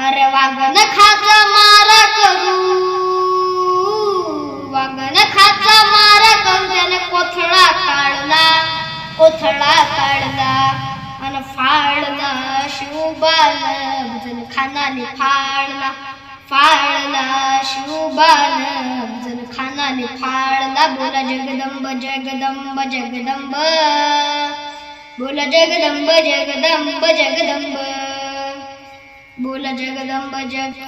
अरे वागन खाचा मार करू, वागन खाचा मार करू, त्याने कोथळा काढला, कोथळा काढला आणि फाळला शिवबान अफजल खानाने फाळला, फाळला शिवबान अफजल खानाने फाळला. बोला जगदंब जगदंब जगदंब, बोला जगदंब जगदंब जगदंब, बोला जगदंब जग.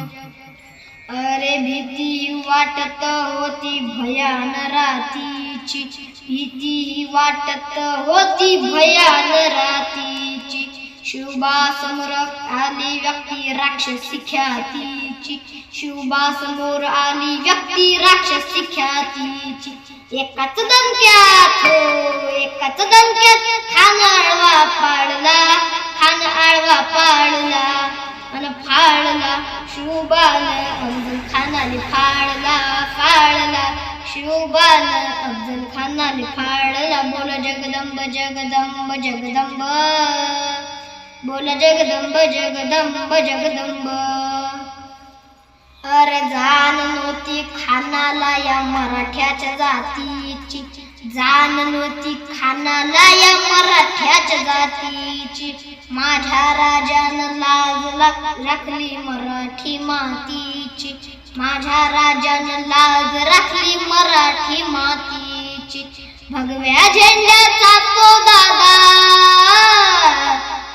अरे भीती वाटत होती भयान रातीची, भीती वाटत होती भयान रातीची. शिवबा समोर आली व्यक्ती राक्षसी ख्यातीची, शिवबा समोर आली व्यक्ती राक्षसी ख्यातीची. एकाच दणक्यात हो, एकाच दणक्यात खान आळवा पाडला, खान आळवा पाडला आणि फाळला शिवबान अफजल खानाने फाळला, फाळला शिवबान अफजल खानाने फाळला. बोला जगदंब जगदंब जगदंब, बोला जगदंब जगदंब जगदंब. अरे जाण नव्हती खानाला या मराठ्याच्या जातीची, जाण नव्हती खानाला या मराठ्याच्या जातीची. माझ्या राजानं लाज राखली मराठी मातीची, माझ्या राजानं लाज राखली मराठी मातीची. भगव्या झेंड्याचा तो दादा,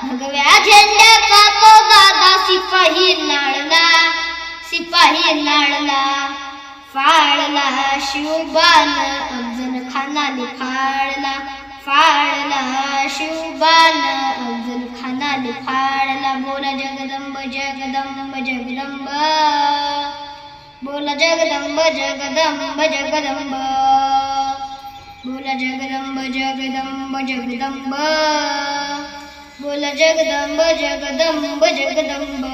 भगव्या झेंड्याचा तो दादा सिपाही नाळला, सिपाही नाळला. फाळला शिवबान अफजल खानाने फाळला, फाळला शिवबान अफजल खानाने फाळला. बोला जगदंब जगदंब जगदंब, बोला जगदंब जगदंब जगदंब, बोला जगदंब जगदंब जगदंब, बोला जगदंब जगदंब जगदंब.